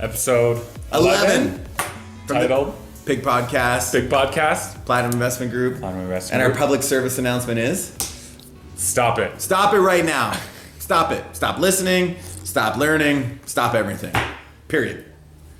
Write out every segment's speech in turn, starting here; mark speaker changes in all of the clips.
Speaker 1: Episode
Speaker 2: 11.
Speaker 1: Titled
Speaker 2: P.I.G Podcast.
Speaker 1: Big Podcast.
Speaker 2: Platinum Investment Group.
Speaker 1: Platinum Investment
Speaker 2: And
Speaker 1: Group.
Speaker 2: our public service announcement is...
Speaker 1: Stop it.
Speaker 2: Stop it right now. Stop it. Stop listening. Stop learning. Stop everything. Period.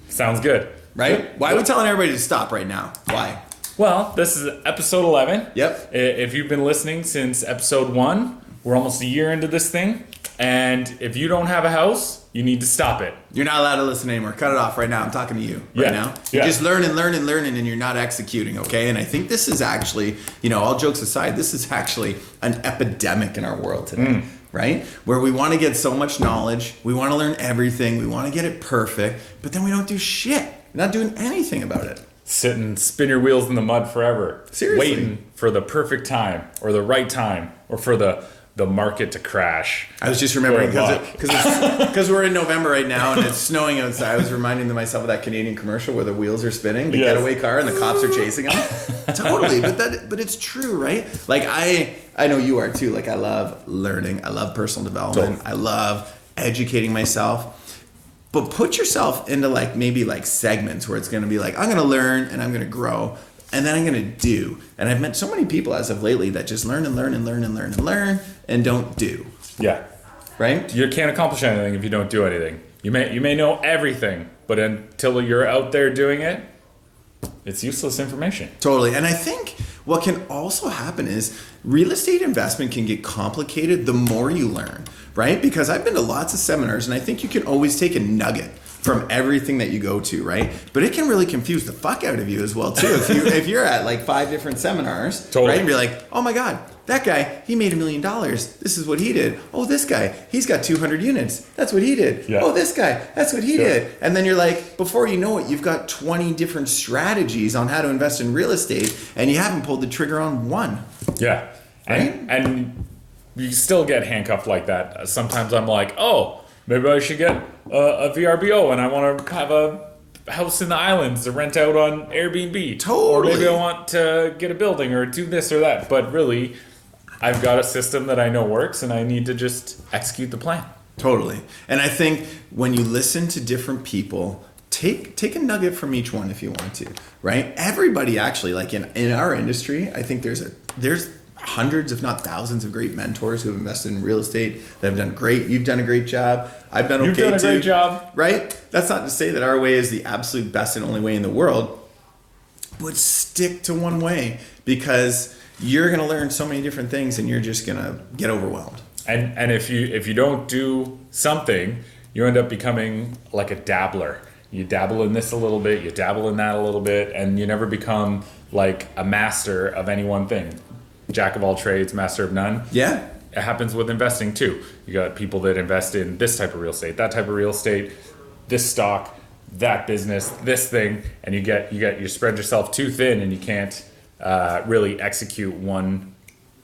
Speaker 1: Sounds good.
Speaker 2: Right? Why are we telling everybody to stop right now? Why?
Speaker 1: Well, this is episode 11.
Speaker 2: Yep.
Speaker 1: If you've been listening since episode 1, we're almost a year into this thing. And if you don't have a house, you need to stop it.
Speaker 2: You're not allowed to listen anymore. Cut it off right now. I'm talking to you right now. You're just learning, and you're not executing, okay? And I think this is actually, all jokes aside, this is actually an epidemic in our world today, right? Where we want to get so much knowledge, we want to learn everything, we want to get it perfect, but then we don't do shit. We're not doing anything about it.
Speaker 1: Sit and spin your wheels in the mud forever.
Speaker 2: Seriously.
Speaker 1: Waiting for the perfect time or the right time or for the market to crash.
Speaker 2: I was just remembering because we're in November right now and it's snowing outside. I was reminding myself of that Canadian commercial where the wheels are spinning, the getaway car, and the cops are chasing them. Totally, but it's true, right? Like I know you are too. Like I love learning, I love personal development, I love educating myself. But put yourself into maybe segments where it's going to be I'm going to learn and I'm going to grow. And then I'm going to do. And I've met so many people as of lately that just learn and don't do.
Speaker 1: Yeah.
Speaker 2: Right?
Speaker 1: You can't accomplish anything if you don't do anything. You may know everything, but until you're out there doing it, it's useless information.
Speaker 2: Totally. And I think what can also happen is real estate investment can get complicated the more you learn, right? Because I've been to lots of seminars and I think you can always take a nugget from everything that you go to, right? But it can really confuse the fuck out of you as well too. If you're at 5 different seminars,
Speaker 1: totally.
Speaker 2: Right? And you're like, oh my God, that guy, he made $1 million. This is what he did. Oh, this guy, he's got 200 units. That's what he did. Yeah. Oh, this guy, that's what he did. And then you're like, before you know it, you've got 20 different strategies on how to invest in real estate and you haven't pulled the trigger on one.
Speaker 1: Yeah.
Speaker 2: Right?
Speaker 1: And you still get handcuffed like that. Sometimes I'm like, oh, maybe I should get a VRBO and I want to have a house in the islands to rent out on Airbnb.
Speaker 2: Totally.
Speaker 1: Or maybe I want to get a building or do this or that. But really, I've got a system that I know works and I need to just execute the plan.
Speaker 2: Totally. And I think when you listen to different people, take a nugget from each one if you want to, right? Everybody actually, in our industry, I think there's hundreds, if not thousands, of great mentors who have invested in real estate that have done great. You've done a great job. I've done okay too.
Speaker 1: You've done a great job.
Speaker 2: Right? That's not to say that our way is the absolute best and only way in the world, but stick to one way because you're going to learn so many different things and you're just going to get overwhelmed. And
Speaker 1: if you don't do something, you end up becoming like a dabbler. You dabble in this a little bit, you dabble in that a little bit, and you never become like a master of any one thing. Jack of all trades, master of none.
Speaker 2: Yeah.
Speaker 1: It happens with investing too. You got people that invest in this type of real estate, that type of real estate, this stock, that business, this thing, and you spread yourself too thin and you can't really execute one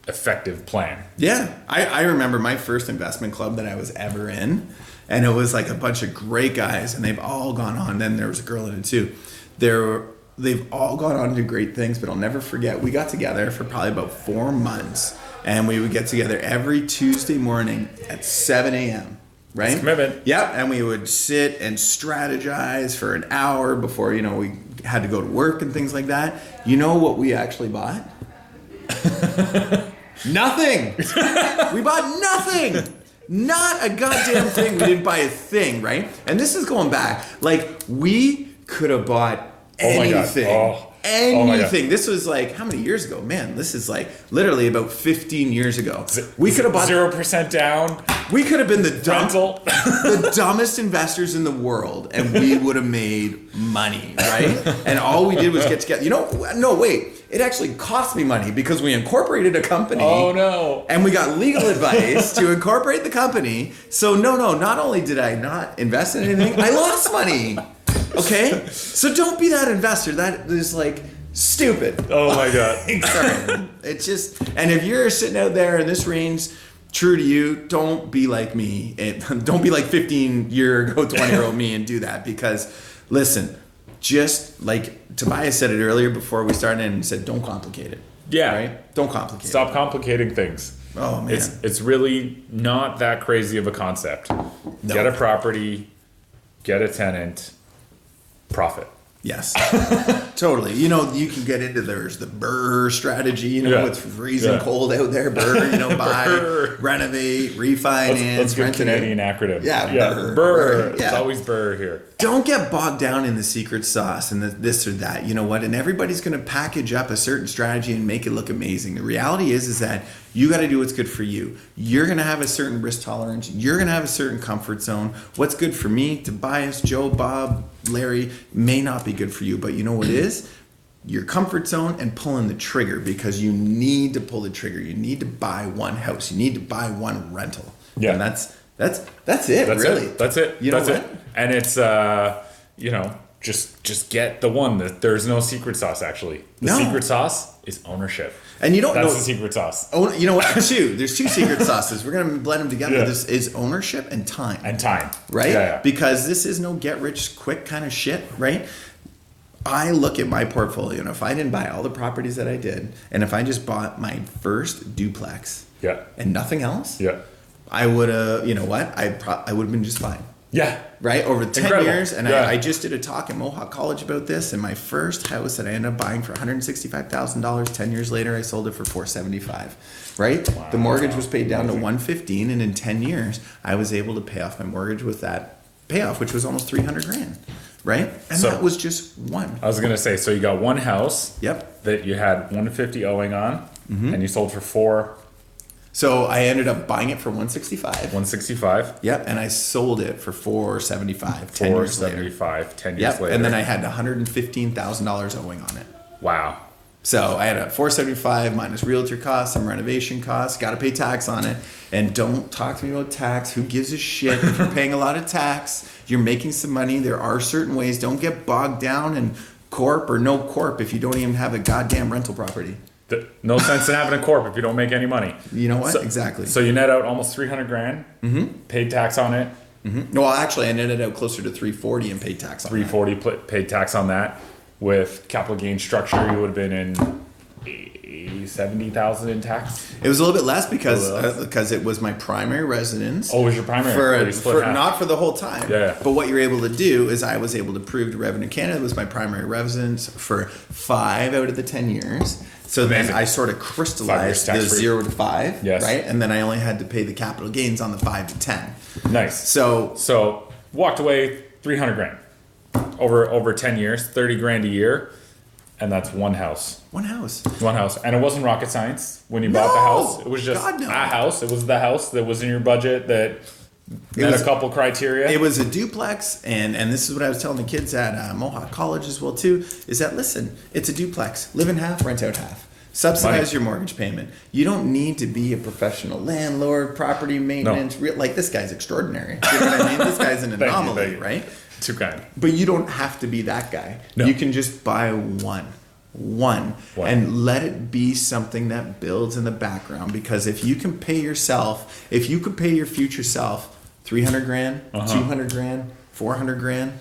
Speaker 1: effective plan.
Speaker 2: Yeah. I remember my first investment club that I was ever in, and it was a bunch of great guys and they've all gone on. Then there was a girl in it too. They've all gone on to do great things, but I'll never forget, we got together for probably about 4 months, and we would get together every Tuesday morning at 7 a.m., right?
Speaker 1: That's commitment.
Speaker 2: Yep, and we would sit and strategize for an hour before, we had to go to work and things like that. You know what we actually bought? Nothing! We bought nothing! Not a goddamn thing. We didn't buy a thing, right? And this is going back. We could have bought anything. Anything. This was how many years ago? Man, this is literally about 15 years ago. We could have bought
Speaker 1: 0% down.
Speaker 2: We could have been the dumbest investors in the world and we would have made money, right? And all we did was get together. No, wait. It actually cost me money because we incorporated a company.
Speaker 1: Oh, no.
Speaker 2: And we got legal advice to incorporate the company. So, not only did I not invest in anything, I lost money. Okay? So don't be that investor. That is stupid.
Speaker 1: Oh my God.
Speaker 2: Sorry. It's just, and if you're sitting out there and this reigns true to you, don't be like me. Don't be like 15-year-ago, 20-year-old me and do that because, listen, just like Tobias said it earlier before we started and said, don't complicate it.
Speaker 1: Yeah.
Speaker 2: Right? Don't complicate it.
Speaker 1: Stop complicating things.
Speaker 2: Oh, man.
Speaker 1: It's really not that crazy of a concept. No. Get a property, get a tenant, profit.
Speaker 2: Yes, totally. You know, you can get into there's the BRRRR strategy. You know, it's freezing cold out there. BRRRR. You know, buy, renovate, refinance.
Speaker 1: Let's get
Speaker 2: rent
Speaker 1: Canadian acronym.
Speaker 2: Yeah,
Speaker 1: BRRRR.
Speaker 2: Yeah.
Speaker 1: It's always BRRRR here.
Speaker 2: Don't get bogged down in the secret sauce and this or that. You know what? And everybody's going to package up a certain strategy and make it look amazing. The reality is that you got to do what's good for you. You're going to have a certain risk tolerance. You're going to have a certain comfort zone. What's good for me, Tobias, Joe, Bob, Larry, may not be good for you. But you know what is? Your comfort zone and pulling the trigger, because you need to pull the trigger. You need to buy one house. You need to buy one rental.
Speaker 1: Yeah.
Speaker 2: And that's it, really.
Speaker 1: That's it.
Speaker 2: You know
Speaker 1: that's
Speaker 2: what?
Speaker 1: it. And it's, you know, just get the one. There's no secret sauce, actually. The secret sauce is ownership.
Speaker 2: And you don't know.
Speaker 1: That's the secret sauce.
Speaker 2: Oh, you know what? There's two secret sauces. We're going to blend them together. This is ownership and time. Right?
Speaker 1: Yeah.
Speaker 2: Because this is no get rich quick kind of shit, right? I look at my portfolio, and if I didn't buy all the properties that I did, and if I just bought my first duplex and nothing else, I would have, you know what? I would have been just fine.
Speaker 1: Yeah.
Speaker 2: Right? Over 10
Speaker 1: Incredible.
Speaker 2: years. And I just did a talk at Mohawk College about this. And my first house that I ended up buying for $165,000, 10 years later, I sold it for $475,000. Right?
Speaker 1: Wow.
Speaker 2: The mortgage was paid down to $115,000. And in 10 years, I was able to pay off my mortgage with that payoff, which was almost $300,000. Right? And
Speaker 1: So,
Speaker 2: that was just one.
Speaker 1: I was going to say, so you got one house that you had 150 owing on, and you sold for
Speaker 2: So I ended up buying it for $165,000.
Speaker 1: $165,000.
Speaker 2: Yep, and I sold it for $475,000 10 years later.
Speaker 1: $475,000 10 years later.
Speaker 2: And then I had $115,000 owing on it.
Speaker 1: Wow.
Speaker 2: So I had a $475,000 minus realtor costs, some renovation costs, got to pay tax on it. And don't talk to me about tax. Who gives a shit if you're paying a lot of tax? You're making some money. There are certain ways. Don't get bogged down in corp or no corp if you don't even have a goddamn rental property.
Speaker 1: No sense in having a corp if you don't make any money.
Speaker 2: You know what?
Speaker 1: So,
Speaker 2: exactly.
Speaker 1: So you net out almost $300,000, paid tax on it.
Speaker 2: No, well, actually, I netted out closer to $340,000 and paid tax on that.
Speaker 1: $340,000 paid tax on that. With capital gain structure, you would have been in $70,000 in tax.
Speaker 2: It was a little bit less because it was my primary residence.
Speaker 1: Oh, it was your primary?
Speaker 2: Not for the whole time.
Speaker 1: Yeah.
Speaker 2: But what you're able to do is I was able to prove to Revenue Canada it was my primary residence for 5 out of the 10 years. So then I sort of crystallized the 0 to 5, right? And then I only had to pay the capital gains on the 5 to 10.
Speaker 1: Nice.
Speaker 2: So
Speaker 1: walked away $300,000 over 10 years, $30,000 a year, and that's one house.
Speaker 2: One house,
Speaker 1: and it wasn't rocket science when you bought the house. It was just a house. It was the house that was in your budget that met a couple criteria.
Speaker 2: It was a duplex, and this is what I was telling the kids at Mohawk College as well too. Is that listen, it's a duplex. Live in half, rent out half. Subsidize your mortgage payment. You don't need to be a professional landlord, property maintenance. Like this guy's extraordinary. You know what I mean? This guy's an anomaly, right?
Speaker 1: Too kind.
Speaker 2: But you don't have to be that guy.
Speaker 1: No.
Speaker 2: You can just buy one, and let it be something that builds in the background. Because if you can pay yourself, if you could pay your future self $300,000, $200,000, $400,000,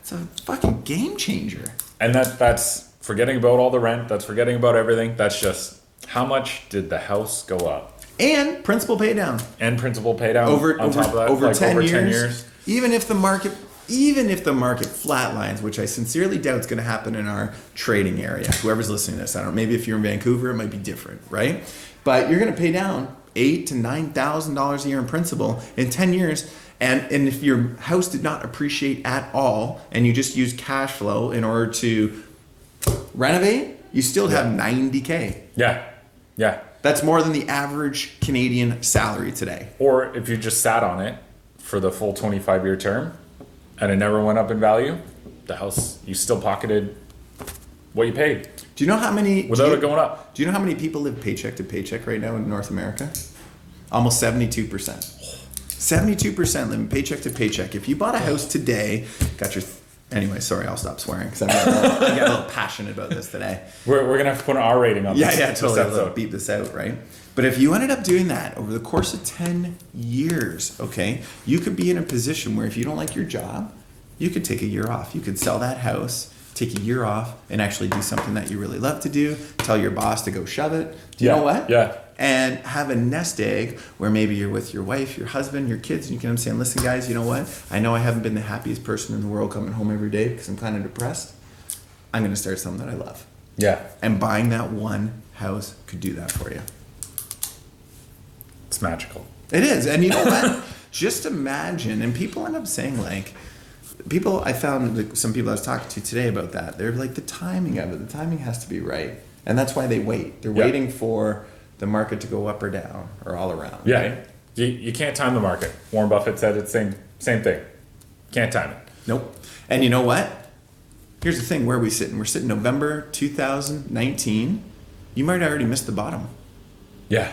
Speaker 2: it's a fucking game changer.
Speaker 1: And that's forgetting about all the rent. That's forgetting about everything. That's just how much did the house go up?
Speaker 2: And principal pay down.
Speaker 1: Over top of that,
Speaker 2: over 10 years. Even if the market flatlines, which I sincerely doubt is going to happen in our trading area. Whoever's listening to this, I don't know. Maybe if you're in Vancouver, it might be different, right? But you're going to pay down $8,000 to $9,000 a year in principal in 10 years. And if your house did not appreciate at all, and you just use cash flow in order to renovate, you still have $90K.
Speaker 1: Yeah.
Speaker 2: That's more than the average Canadian salary today.
Speaker 1: Or if you just sat on it for the full 25-year term and it never went up in value, the house, you still pocketed what you paid.
Speaker 2: Do you know how many...
Speaker 1: Without it going up.
Speaker 2: Do you know how many people live paycheck to paycheck right now in North America? Almost 72%. 72% live paycheck to paycheck. If you bought a house today, got your... Anyway, sorry, I'll stop swearing because I get a little passionate about this today.
Speaker 1: We're going to have to put an R rating on this.
Speaker 2: Yeah, totally. I'll beep this out, right? But if you ended up doing that over the course of 10 years, okay, you could be in a position where if you don't like your job, you could take a year off. You could sell that house, take a year off, and actually do something that you really love to do. Tell your boss to go shove it. Do you know what?
Speaker 1: Yeah.
Speaker 2: and have a nest egg where maybe you're with your wife, your husband, your kids, and you can understand, listen, guys, you know what? I know I haven't been the happiest person in the world coming home every day because I'm kind of depressed. I'm going to start something that I love.
Speaker 1: Yeah.
Speaker 2: And buying that one house could do that for you.
Speaker 1: It's magical.
Speaker 2: It is. And you know what? Just imagine, and people end up saying, like, I found like, some people I was talking to today about that. They're like, the timing of it, the timing has to be right. And that's why they wait. They're waiting for the market to go up or down or all around.
Speaker 1: Yeah.
Speaker 2: Right?
Speaker 1: You can't time the market. Warren Buffett said it's same thing. Can't time it.
Speaker 2: Nope. And you know what? Here's the thing. Where are we sitting? We're sitting November 2019. You might have already missed the bottom.
Speaker 1: Yeah.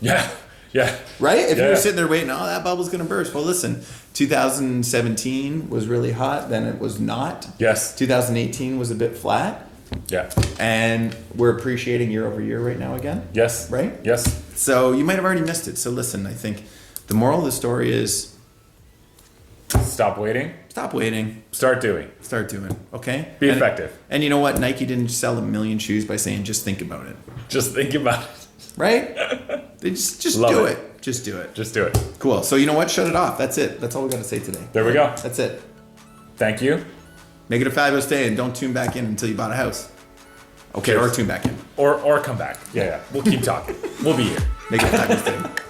Speaker 1: Yeah. Yeah.
Speaker 2: Right? If you were sitting there waiting, oh, that bubble's going to burst. Well, listen, 2017 was really hot. Then it was not.
Speaker 1: Yes.
Speaker 2: 2018 was a bit flat.
Speaker 1: Yeah.
Speaker 2: And we're appreciating year over year right now again.
Speaker 1: Yes.
Speaker 2: Right?
Speaker 1: Yes.
Speaker 2: So you might have already missed it. So listen, I think the moral of the story is
Speaker 1: Stop waiting.
Speaker 2: stop waiting.
Speaker 1: Start doing.
Speaker 2: Start doing. Okay?
Speaker 1: Be effective.
Speaker 2: And you know what? Nike didn't sell 1 million shoes by saying, just think about it.
Speaker 1: Just think about it.
Speaker 2: Right? They just
Speaker 1: Love
Speaker 2: do
Speaker 1: it.
Speaker 2: it. Just do it.
Speaker 1: Just do it.
Speaker 2: Cool. So you know what? Shut it off. That's it. That's all we got to say today.
Speaker 1: There we go.
Speaker 2: That's it.
Speaker 1: Thank you.
Speaker 2: Make it a fabulous day and don't tune back in until you bought a house. Okay,
Speaker 1: Cheers.
Speaker 2: or tune back in.
Speaker 1: Or come back. Yeah. We'll keep talking. We'll be here.
Speaker 2: Make it a fabulous day.